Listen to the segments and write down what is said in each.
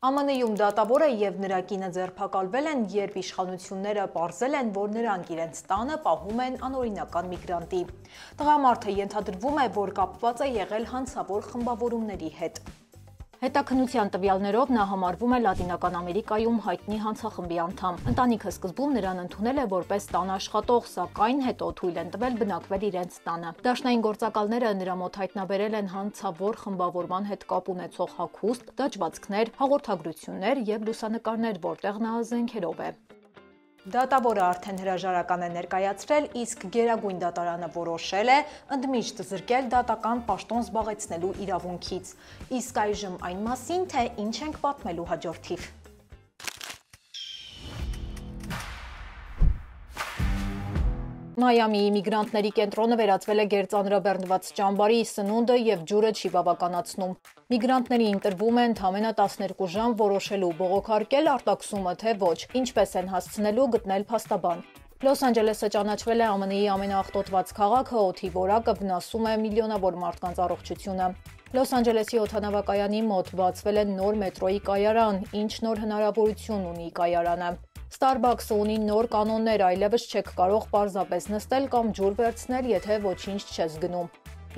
ԱՄՆ-ում դատավորը և նրա կինը ձերբակալվել են, երբ իշխանությունները պարզել են, որ նրանք իրենց տանը պահում են անօրինական միգրանտի։ Տղամարդը ենթադրվում է, որ կապված է եղել հանցավոր խմբավորումների հետ։ Հետաքննության տվյալներով նա համարվում է Լատինական Ամերիկայում հայտնի հանցախմբի անդամ։ Ընտանիքը սկզբում նրան ընդունել է որպես տան աշխատող, սակայն հետո թույլ են տվել բնակվել իրենց տանը։ Դաշնային գործակալները նրա մոտ հայտնաբերել են հանցավոր խմբավորման հետ կապ ունեցող հագուստ, դաջվածքներ, հաղորդագրություններ և լուսանկարներ, որտեղ նա զենքերով է։ Դատավորը արդեն հրաժարական է ներկայացրել, իսկ Գերագույն դատարանը որոշել է ընդմիշտ զրկել դատական պաշտոն զբաղեցնելու իրավունքից։ Իսկ այժմ այն մասին, թե ինչ ենք պատմելու հաջորդ թիվ։ Մայամիի միգրանտների կենտրոնը վերածվել է գերծանրաբեռնված ճամբարի, սնունդը և ջուրը չի բավականացնում։ Միգրանտներին տրվում է ընդամենը 12 ժամ որոշելու բողոքարկել արտաքսումը, թե ոչ, ինչպես են հասցնելու գտնել փաստաբան։ Լոս Անջելեսը ճանաչվել է ԱՄՆ-ի ամենաաղտոտված քաղաքը, օդի որակը վնասում է միլիոնավոր մարդկանց առողջությունը։ Լոս Անջելեսի օդանավակայանի մոտ բացվել է նոր մետրոյի կայարան, ինչ նոր հնարավորություն ունի կայարանը։ Starbucks-ը ունի նոր կանոններ, այլևս չեք կարող պարզապես նստել կամ ջուր վերցնել, եթե ոչինչ չես գնում։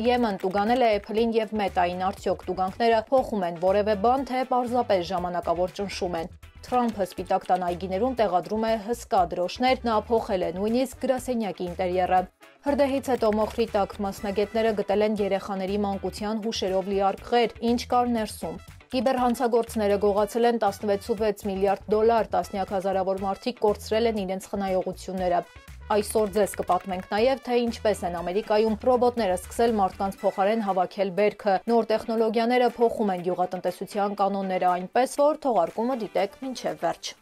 Եմեն տուգանել է Apple-ին և Meta-ին, արդյոք տուգանքները փոխում են որևէ բան, թե պարզապես ժամանակավոր ճնշում են։ Թրամփը Սպիտակ տան այգիներում տեղադրում է հսկա դրոշներ, նա փոխել է նույնիսկ գրասենյակի ինտերիերը։ Հրդեհից հետո մոխրի տակ մասնագետները գտել են երեխաների մանկության հուշերով լի արկղեր, ինչ կար ներսում։ Կիբերհանցագործները գողացել են 16.6 միլիարդ դոլար, տասնյակ հազարավոր մարդիկ կորցրել են իրենց խնայողությունները։ Այսօր ձեզ կպատմենք նաև, թե ինչպես են Ամերիկայում ռոբոտները սկսել մարդկանց փոխարեն հավաքել բերքը։ Նոր տեխնոլոգիաները փոխում են գյուղատնտեսության կանոնները այնպես, որ թողարկումը դիտեք մինչև վերջ։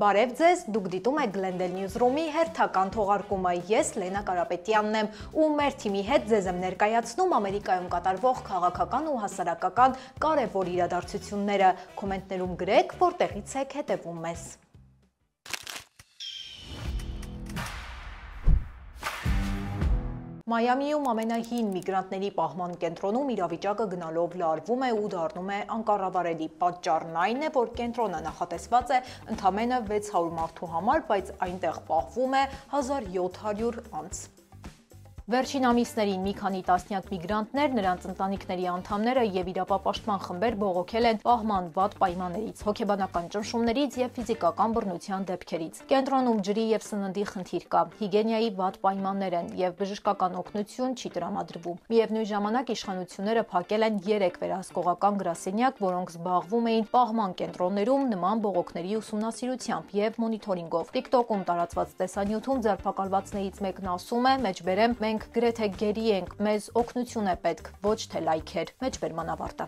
Բարև ձեզ, դուք դիտում եք Glendale Newsroom-ի հերթական թողարկումը, ես Լենա Կարապետյանն եմ ու մեր թիմի հետ ձեզ եմ ներկայացնում Ամերիկայում կատարվող քաղաքական ու հասարակական կարևոր իրադարձությունները, կոմենտներում գրեք, որտեղից եք հետևում մեզ։ Մայամիում ամենահին միգրանտների պահման կենտրոնում իրավիճակը գնալով լարվում է ու դառնում է անկառավարելի։ Պատճառն այն է, որ կենտրոնը նախատեսված է ընդամենը 600 մարդու համար, բայց այնտեղ պահվում է 1700 անձ։ Վերջին ամիսներին մի քանի տասնյակ միգրանտներ, նրանց ընտանիքների անդամները և իրավապաշտպան խմբեր բողոքել են պահման վատ պայմաններից, հոգեբանական ճնշումներից և ֆիզիկական բռնության դեպքերից։ Կենտրոնում ջրի և սննդի խնդիր կա, հիգիենայի վատ պայմաններ են և բժշկական օգնություն չի տրամադրվում։ Միևնույն ժամանակ իշխանությունները փակել են 3 վերահսկողական գրասենյակ, որոնք զբաղվում էին պահման կենտրոններում նման բողոքների ուսումնասիրությամբ և մոնիթորինգով։ TikTok-ում տարածված տեսանյութում ձերբակալվածներից մեկն ասում է՝ մեջբերեմ, մենք գրեթե գերի ենք, մեզ օգնություն է պետք, ոչ թե լայքեր։ Մեջբերման ավարտը։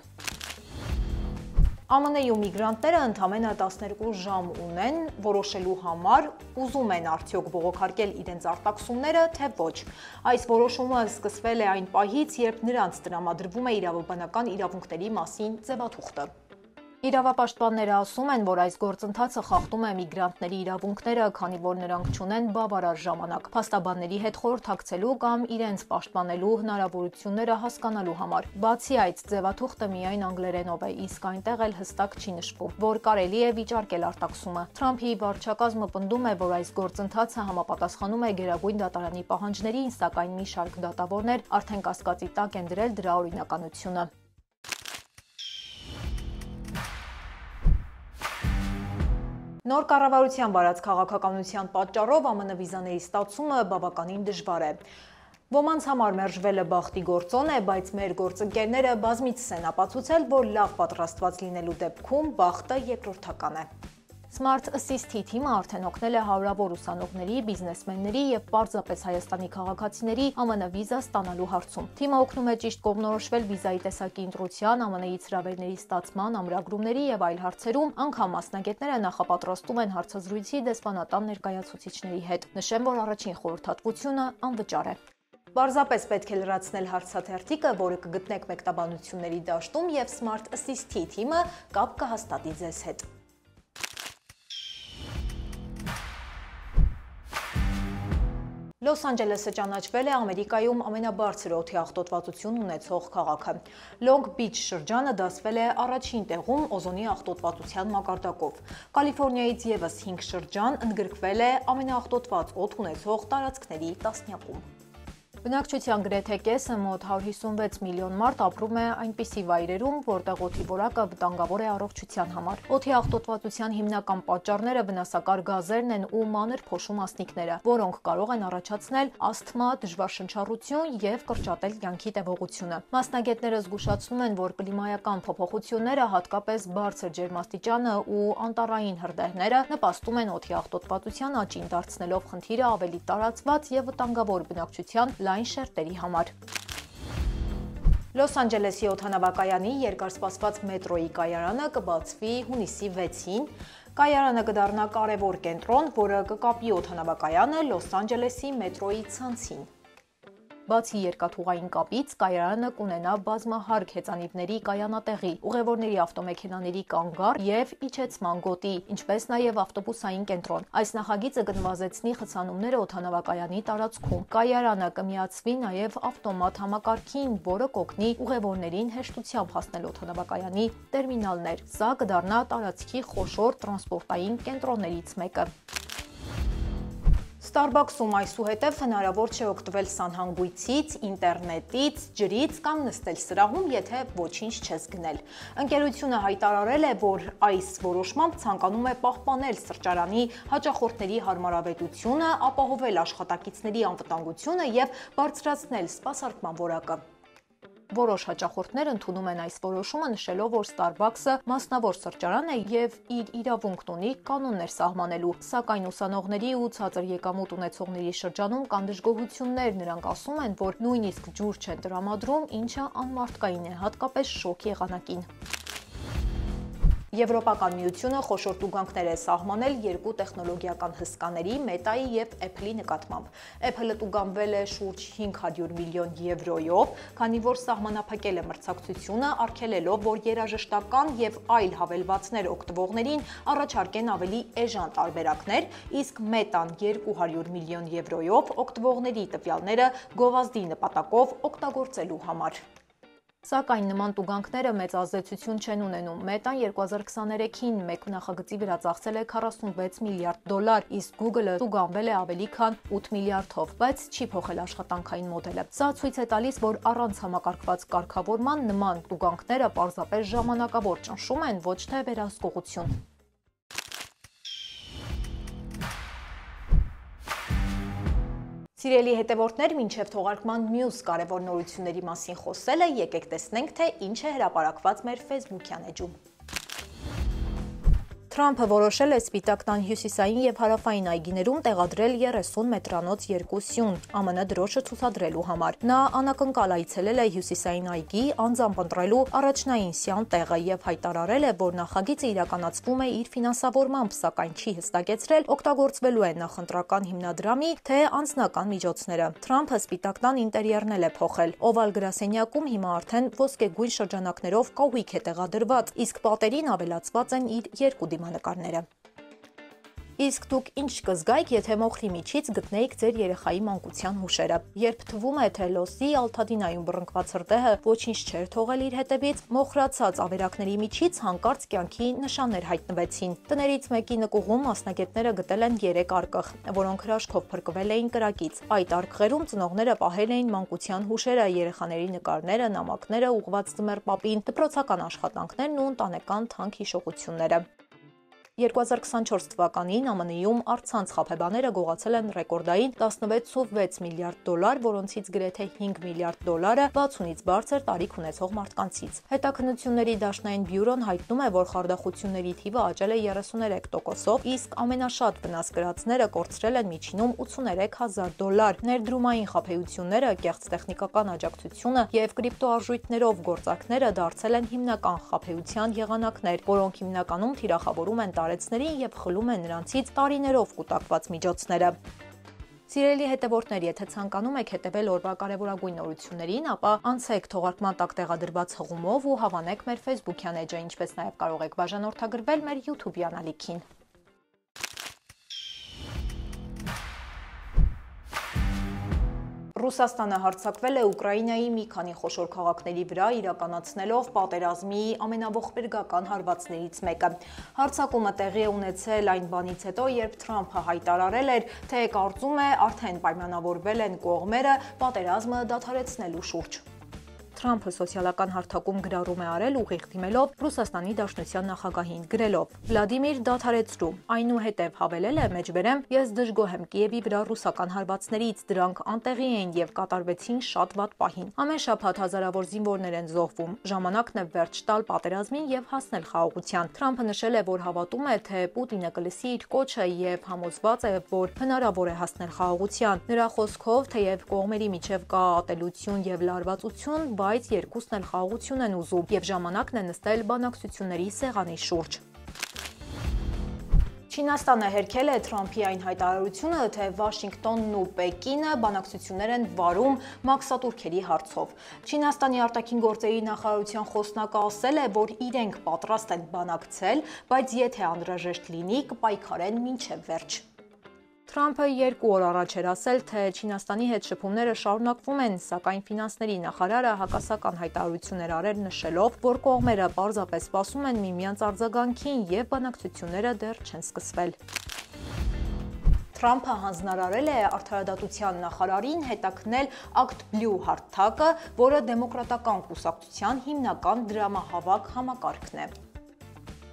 ԱՄՆ-ում միգրանտները ընդամենը 12 ժամ ունեն որոշելու համար, ուզում են արդյոք բողոքարկել իրենց արտաքսումները, թե ոչ։ Այս որոշումը սկսվել է այն պահից, երբ նրանց տրամադրվում է իրավաբանական իրավունքների մասին ձևաթուղթը։ Իրավապաշտպանները ասում են, որ այս գործընթացը խախտում է միգրանտների իրավունքները, քանի որ նրանք չունեն բավարար ժամանակ փաստաբանների հետ խորհրդակցելու կամ իրենց պաշտպանելու հնարավորությունները հասկանալու համար։ Բացի այդ, ձևաթուղթը միայն անգլերենով է, իսկ այնտեղ էլ հստակ չի նշվում, որ կարելի է վիճարկել արտաքսումը։ Թրամփի վարչակազմը պնդում է, որ այս գործընթացը համապատասխանում է Գերագույն դատարանի պահանջներին, սակայն մի շարք դատավորներ արդեն կասկածի տակ են դրել դրա օրինականությունը։ Նոր կառավարության վարած քաղաքականության պատճառով ԱՄՆ վիզաների ստացումը բավականին դժվար է։ Ոմանց համար մերժվելը բախտի գործոն է, բայց մեր գործընկերները բազմիցս են ապացուցել, որ լավ պատրաստված լինելու դեպքում բախտը երկրորդական է։ Smart Assist-ի թիմը արդեն օգնել է հարյուրավոր ուսանողների, բիզնեսմենների և պարզապես Հայաստանի քաղաքացիների ԱՄՆ վիզա ստանալու հարցում։ Թիմը օգնում է ճիշտ կողմնորոշվել վիզայի տեսակի ընտրության, ԱՄՆ-ից հրավերների ստացման, ամրագրումների և այլ հարցերում, անգամ մասնագետները նախապատրաստում են հարցազրույցի դեսպանատան ներկայացուցիչների հետ։ Նշեմ, որ առաջին խորհրդատվությունը անվճար է։ Պարզապես պետք է լրացնել հարցաթերթիկը, որը կգտնեք մեկնաբանությունների դաշտում, եւ Smart Assist-ի թիմը կապ կհաստատի ձեզ հետ։ Լոս Անջելեսը ճանաչվել է Ամերիկայում ամենաբարձր օդի աղտոտվածություն ունեցող քաղաքը։ Լոնգ Բիչ շրջանը դասվել է առաջին տեղում օզոնի աղտոտվածության մակարդակով։ Կալիֆոռնիայից ևս 5 շրջան ընդգրկվել է ամենաաղտոտված օդ ունեցող տարածքների տասնյակում։ Բնակչության գրեթե կեսը, մոտ 156 միլիոն մարդ ապրում է այնպիսի վայրերում, որտեղ օդի որակը վտանգավոր է առողջության համար։ Օդի աղտոտվածության հիմնական պատճառները վնասակար գազերն են ու մանր փոշու մասնիկները, որոնք կարող են առաջացնել ասթմա, դժվարշնչառություն եւ կրճատել կյանքի տևողությունը։ Մասնագետները զգուշացնում են, որ կլիմայական փոփոխությունները, հատկապես բարձր ջերմաստիճանը ու անտառային հրդեհները, նպաստում են օդի աղտոտվածության աճին, դարձնելով խնդիրը ավելի տարածված եւ վտանգավոր բնակչության լայն շերտերի համար։ Լոս Անջելեսի օդանավակայանի երկարսպասված մետրոյի կայարանը կբացվի հունիսի 6-ին։ Կայարանը կդառնա կարևոր կենտրոն, որը կկապի օդանավակայանը Լոս Անջելեսի մետրոյի ցանցին։ Բացի երկաթուղային կապից, կայարանը կունենա բազմահարկ հեծանիվների կայանատեղի, ուղևորների ավտոմեքենաների կանգառ եւ իջեցման գոտի, ինչպես նաեւ ավտոբուսային կենտրոն։ Այս նախագիծը կնվազեցնի խցանումները օդանավակայանի տարածքում։ Կայարանը կմիացվի նաեւ ավտոմատ համակարգին, որը կօգնի ուղևորներին հեշտությամբ հասնել օդանավակայանի տերմինալներ։ Սա կդառնա տարածքի խոշոր տրանսպորտային կենտրոններից մեկը։ Starbucks-ում այսուհետև հնարավոր չէ օգտվել սանհանգույցից, ինտերնետից, ջրից կամ նստել սրահում, եթե ոչինչ չես գնել։ Ընկերությունը հայտարարել է, որ այս որոշմամբ ցանկանում է պահպանել սրճարանի հաճախորդների հարմարավետությունը, ապահովել աշխատակիցների անվտանգությունը եւ բարձրացնել սպասարկման որակը։ Որոշ հաճախորդներ ընդունում են այս որոշումը, նշելով, որ Starbucks-ը մասնավոր սրճարան է եւ իր իրավունքն ունի կանոններ սահմանելու, սակայն ուսանողների ու ցածր եկամուտ ունեցողների շրջանում կան դժգոհություններ, նրանք ասում են, որ նույնիսկ ջուր չեն տրամադրում, ինչը անմարդկային է, հատկապես շոգ եղանակին։ Եվրոպական միությունը խոշոր տուգանքներ է սահմանել երկու տեխնոլոգիական հսկաների՝ Մետայի եւ Apple-ի նկատմամբ։ Apple-ը տուգանվել է շուրջ 500 միլիոն եվրոյով, քանի որ սահմանափակել է մրցակցությունը, արգելելով, որ երաժշտական եւ այլ հավելվածներ օգտվողներին առաջարկեն ավելի էժան տարբերակներ, իսկ Մետան 200 միլիոն եվրոյով օգտվողների տվյալները գովազդի նպատակով օգտագործելու համար։ Սակայն նման տուգանքները մեծ ազդեցություն չեն ունենում։ Մետան 2023-ին մեկ նախագծի վրա ծախսել է $46 միլիարդ, իսկ Google-ը տուգանվել է ավելի քան 8 միլիարդով, բայց չի փոխել աշխատանքային մոդելը։ Սա ցույց է տալիս, որ առանց համակարգված կարգավորման նման տուգանքները պարզապես ժամանակավոր ճնշում են, ոչ թե վերահսկողություն։ Սիրելի հետևորդներ, մինչև թողարկման մյուս կարևոր նորությունների մասին խոսելը, եկեք տեսնենք, թե ինչ է հրապարակված մեր Facebook-յան էջում։ Թրամփը որոշել է Սպիտակ տան հյուսիսային եւ հարավային այգիներում տեղադրել 30 մետրանոց 2 սյուն ԱՄՆ դրոշը ցուցադրելու համար։ Նա անակնկալ այցելել է հյուսիսային այգի, անձամբ ընտրելու առաջնային սյան տեղը եւ հայտարարել է, որ նախագիծը իրականացվում է իր ֆինանսավորմամբ, սակայն չի հստակեցրել օգտագործվելու է նախընտրական հիմնադրամի թե անձնական միջոցները։ Թրամփը Սպիտակ տան ինտերիերն է փոխել։ Օվալ գրասենյակում հիմա արդեն ոսկեգույն շրջանակներով կահույք է տեղադրված, իսկ պատերին ավելացված են իր երկու դիմանկարները։ Իսկ դուք ինչ կզգայիք, եթե մոխրի միջից գտնեիք ձեր երեխայի մանկության հուշերը։ Երբ թվում է, թե լոսի Ալթադինայում բռնկված հրդեհը ոչինչ չէր թողել իր հետևից, մոխրացած ավերակների միջից հանկարծ կյանքի նշաններ հայտնվեցին։ Տներից մեկի նկուղում մասնագետները գտել են 3 արկղ, որոնք հրաշքով փրկվել էին կրակից։ Այդ արկղերում ծնողները պահել էին մանկության հուշերը, երեխաների նկարները, նամակները, ուղղված ձմեռ պապին, դպրոցական աշխատանքներն ու ընտանեկան թանկ հիշողությունները։ 2024 թվականին ԱՄՆ-ում առցանց խաբեբաները գողացել են ռեկորդային 16.6 միլիարդ դոլար, որոնցից գրեթե 5 միլիարդ դոլարը 60-ից բարձր տարիք ունեցող մարդկանցից։ Հետաքննությունների դաշնային բյուրոն հայտնում է, որ խարդախությունների թիվը աճել է 33%-ով, իսկ ամենաշատ վնաս կրածները կորցրել են միջինում $83,000։ Ներդրումային խաբեությունները, կեղծ տեխնիկական աջակցությունը եւ կրիպտոարժույթներով գործակները դարձել են հիմնական խաբեության եղանակներ, որոնք հիմնականում թիրախավորում են տարեցներին եւ խլում են նրանցից տարիներով կուտակված միջոցները։ Սիրելի հետևորդներ, եթե ցանկանում եք հետևել օրվա կարևորագույն նորություններին, ապա անցեք թողարկման տակ տեղադրված հղումով ու հավանեք մեր Facebook-յան էջը, ինչպես նաև կարող եք բաժանորդագրվել մեր YouTube-յան ալիքին։ Ռուսաստանը հարձակվել է Ուկրաինայի մի քանի խոշոր քաղաքների վրա, իրականացնելով պատերազմի ամենաողբերգական հարվածներից մեկը։ Հարձակումը տեղի է ունեցել այն բանից հետո, երբ Թրամփը հայտարարել էր, թե կարծում է արդեն պայմանավորվել են կողմերը պատերազմը դադարեցնելու շուրջ։ Թրամփը սոցիալական հարթակում գրառում է արել ուղիղ դիմելով Ռուսաստանի Դաշնության նախագահին, գրելով. «Վլադիմիր, դադարեցրու»։ Այնուհետև հավելել է, մեջբերեմ, ես դժգոհ եմ Կիևի վրա ռուսական հարվածներից, դրանք անտեղի էին եւ կատարվեցին շատ վատ պահին։ Ամեն շաբաթ հազարավոր զինվորներ են զոհվում։ Ժամանակն է վերջ տալ պատերազմին եւ հասնել խաղաղության։ Թրամփը նշել է, որ հավատում է, թե Պուտինը կլսի իր կոչը եւ համոզված է, որ հնարավոր է հասնել խաղաղության։ Նրա խոսքով, թեև կողմերի միջև կա ատելություն եւ լարվածություն, բայց երկուսն էլ խաղաղություն են ուզում եւ ժամանակն է նստել բանակցությունների սեղանի շուրջ։ Չինաստանը հերքել է Թրամփի այն հայտարարությունը, թե Վաշինգտոնն ու Պեկինը բանակցություններ են վարում մաքսատուրքերի հարցով։ Չինաստանի արտաքին գործերի նախարարության խոսնակը ասել է, որ իրենք պատրաստ են բանակցել, բայց եթե անհրաժեշտ լինի, կպայքարեն մինչև վերջ։ Թրամփը 2 օր առաջ էր ասել, թե Չինաստանի հետ շփումները շարունակվում են, սակայն ֆինանսների նախարարը հակասական հայտարարություն էր արել, նշելով, որ կողմերը պարզապես սպասում են միմյանց արձագանքին եւ բանակցությունները դեռ չեն սկսվել։ Թրամփը հանձնարարել է արդարադատության նախարարին հետաքննել Act Blue հարթակը, որը դեմոկրատական կուսակցության հիմնական դրամահավաք համակարգն է։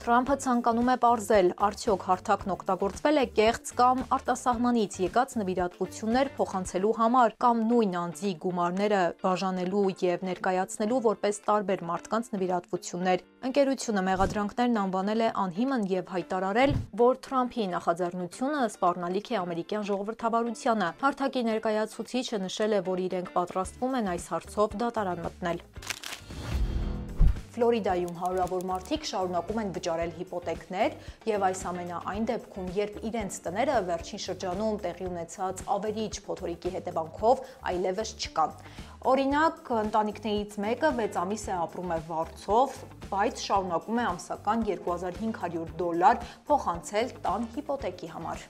Թրամփը ցանկանում է պարզել, արդյոք հարթակն օգտագործվել է կեղծ կամ արտասահմանից եկած նվիրատվություններ փոխանցելու համար կամ նույն անձի գումարները բաժանելու եւ ներկայացնելու որպես տարբեր մարդկանց նվիրատվություններ։ Ընկերությունը մեղադրանքներն անվանել է անհիմն եւ հայտարարել, որ Թրամփի նախաձեռնությունը սպառնալիք է ամերիկյան ժողովրդավարությանը։ Հարթակի ներկայացուցիչը նշել է, որ իրենք պատրաստվում են այս հարցով դատարան մտնել։ Ֆլորիդայում հարյուրավոր մարդիկ շարունակում են վճարել հիպոթեքներ եւ այս ամենը այն դեպքում, երբ իրենց տները վերջին շրջանում տեղի ունեցած ավերիչ փոթորիկի հետևանքով այլևս չկան։ Օրինակ, ընտանիքներից մեկը 6 ամիս է ապրում է վարձով, բայց շարունակում է ամսական $2500 փոխանցել տան հիպոթեկի համար։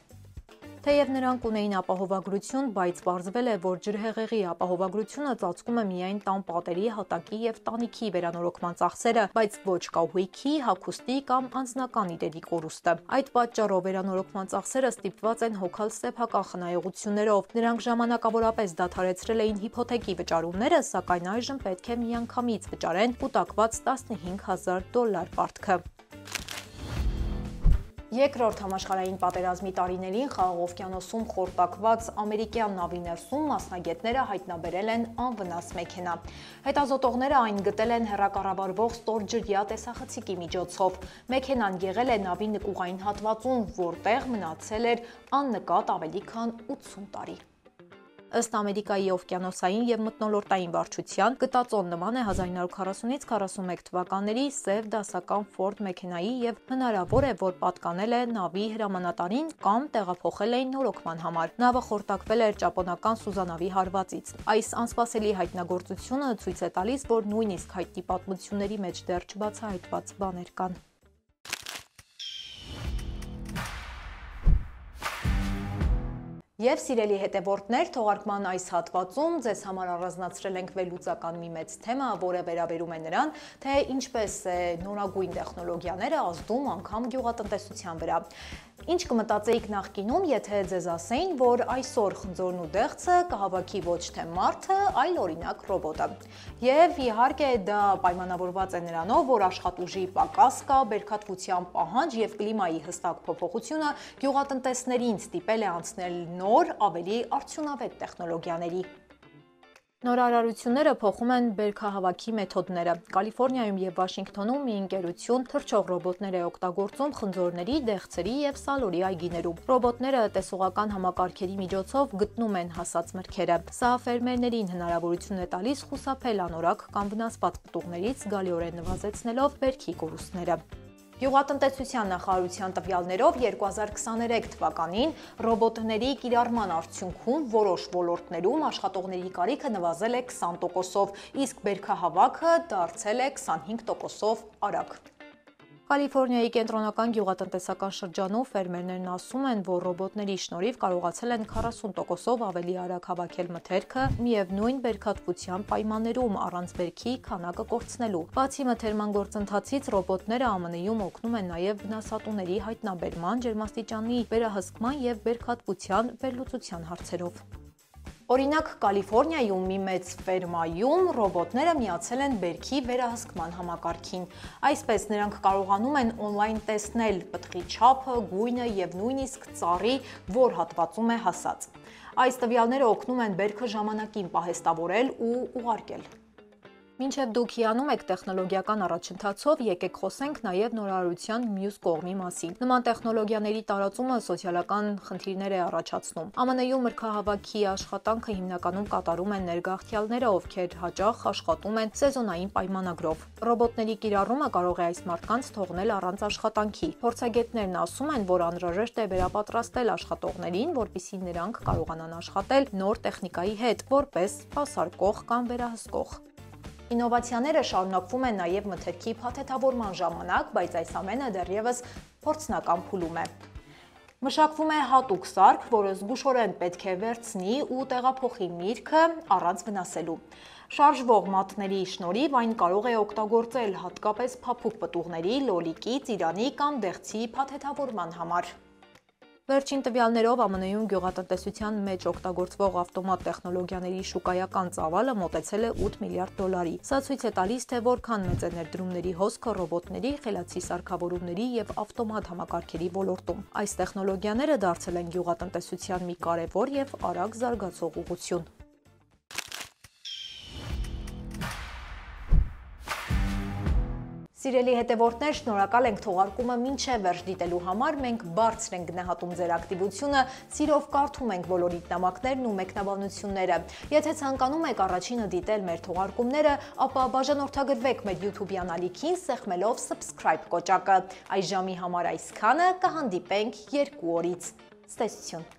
Թեև նրանք ունեին ապահովագրություն, բայց պարզվել է, որ ջրհեղեղի ապահովագրությունը ծածկում է միայն տան պատերի, հատակի եւ տանիքի վերանորոգման ծախսերը, բայց ոչ կահույքի, հագուստի կամ անձնական իրերի կորուստը։ Այդ պատճառով վերանորոգման ծախսերը ստիպված են հոգալ սեփական խնայողություններով։ Նրանք ժամանակավորապես դադարեցրել էին հիպոթեկի վճարումները, սակայն այժմ պետք է միանգամից վճարեն կուտակված $15000 պարտքը։ Երկրորդ համաշխարհային պատերազմի տարիներին Խաղաղ օվկիանոսում խորտակված ամերիկյան նավի ներսում մասնագետները հայտնաբերել են անվնաս մեքենա։ Հետազոտողները այն գտել են հեռակառավարվող ստորջրյա տեսախցիկի միջոցով։ Մեքենան եղել է նավի նկուղային հատվածում, որտեղ մնացել էր աննկատ ավելի քան 80 տարի։ Ըստ Ամերիկայի օվկիանոսային եւ մթնոլորտային վարչության, գտածոն նման է 1940-ից 41 թվականների սև դասական Ford մեքենայի եւ հնարավոր է, որ պատկանել է նավի հրամանատարին կամ տեղափոխել էին նորոգման համար։ Նավը խորտակվել էր ճապոնական Սուզանավի հարվածից։ Այս անսպասելի հայտնագործությունը ցույց է տալիս, որ նույնիսկ հայտնի պատմությունների մեջ դեռ չբացահայտված բաներ կան։ Եվ սիրելի հետևորդներ, թողարկման այս հատվածում ձեզ համար առանձնացրել ենք վերլուծական մի մեծ թեմա, որը վերաբերում է նրան, թե ինչպես է նորագույն տեխնոլոգիաները ազդում անգամ գյուղատնտեսության վրա։ Ինչ կմտածեիք նախկինում, եթե ձեզ ասեին, որ այսօր խնձորն ու դեղցը կհավաքի ոչ թե մարդը, այլ օրինակ ռոբոտը։ Եվ իհարկե դա պայմանավորված է նրանով, որ աշխատուժի պակաս կա, բերքատվության պահանջ եւ կլիմայի հստակ փոփոխությունը գյուղատնտեսներին ստիպել է անցնել նոր, ավելի արդյունավետ տեխնոլոգիաների։ Նորարարությունները փոխում են բերքահավաքի մեթոդները։ Կալիֆոռնիայում եւ Վաշինգտոնում մի ընկերություն թռչող ռոբոտներ է օգտագործում խնձորների, դեղցերի եւ սալորի այգիներում։ Ռոբոտները տեսողական համակարգերի միջոցով գտնում են հասած մրգերը։ Սա ֆերմերներին հնարավորություն է տալիս խուսափել անորակ կամ վնասված պտուղներից, զգալիորեն նվազեցնելով բերքի կորուստները։ Գյուղատնտեսության նախարարության տվյալներով 2023 թվականին ռոբոտների կիրառման արդյունքում որոշ ոլորտներում աշխատողների կարիքը նվազել է 20%-ով, իսկ բերքահավաքը դարձել է 25%-ով արագ։ Կալիֆոռնիայի կենտրոնական գյուղատնտեսական շրջանում ֆերմերներն ասում են, որ ռոբոտների շնորհիվ կարողացել են 40%-ով ավելի արագ հավաքել մթերքը, միևնույն բերքատվության պայմաններում առանց բերքի քանակը կորցնելու։ Բացի մթերման գործընթացից, ռոբոտները ԱՄՆ-ում օգնում են նաև վնասատուների հայտնաբերման, ջերմաստիճանի վերահսկման եւ բերքատվության վերլուծության հարցերով։ Օրինակ, Կալիֆոռնիայում մի մեծ ֆերմայում ռոբոտները միացել են բերքի վերահսկման համակարգին։ Այսպես նրանք կարողանում են օնլայն տեսնել պտղի չափը, գույնը եւ նույնիսկ ծառի որ հատվածում է հասած։ Այս տվյալները օգնում են բերքը ժամանակին պահեստավորել ու ուղարկել։ Մինչև դուք հիանում եք տեխնոլոգիական առաջընթացով, եկեք խոսենք նաև նորարարության մյուս կողմի մասին։ Նման տեխնոլոգիաների տարածումը սոցիալական խնդիրներ է առաջացնում։ ԱՄՆ-ում մրգահավաքի աշխատանքը հիմնականում կատարում են ներգաղթյալները, ովքեր հաճախ աշխատում են սեզոնային պայմանագրով։ Ռոբոտների կիրառումը կարող է այս մարդկանց թողնել առանց աշխատանքի։ Փորձագետներն ասում են, որ անհրաժեշտ է վերապատրաստել աշխատողներին, որպեսզի նրանք կարողանան աշխատել նոր տեխնիկայի հետ, որպես սպասարկող կամ վերահսկող։ Ինովացիաները շարունակվում են նաև մթերքի փաթեթավորման ժամանակ, բայց այս ամենը դեռևս փորձնական փուլում է։ Մշակվում է հատուկ սարք, որը զգուշորեն պետք է վերցնի ու տեղափոխի միրգը առանց վնասելու։ Շարժվող մատների շնորհիվ այն կարող է օգտագործել հատկապես փափուկ պտուղների, լոլիկի, ծիրանի կամ դեղցի փաթեթավորման համար։ Վերջին տվյալներով ԱՄՆ-ում գյուղատնտեսության մեջ օգտագործվող ավտոմատ տեխնոլոգիաների շուկայական ծավալը մոտեցել է 8 միլիարդ դոլարի։ Սա ցույց է տալիս, թե որքան մեծ է ներդրումների հոսքը ռոբոտների, խելացի սարքավորումների եւ ավտոմատ համակարգերի ոլորտում։ Այս տեխնոլոգիաները դարձել են գյուղատնտեսության մի կարևոր եւ արագ զարգացող ուղղություն։ Սիրելի հետևորդներ, շնորհակալ ենք թողարկումը մինչև վերջ դիտելու համար, մենք բարձր ենք գնահատում ձեր ակտիվությունը, սիրով կարդում ենք բոլորիդ նամակներն ու մեկնաբանությունները։ Եթե ցանկանում եք առաջինը դիտել մեր թողարկումները, ապա բաժանորդագրվեք մեր YouTube-յան ալիքին սեղմելով subscribe կոճակը։ Այս ժամի համար այսքանը, կհանդիպենք 2 օրից։ Ցտեսություն։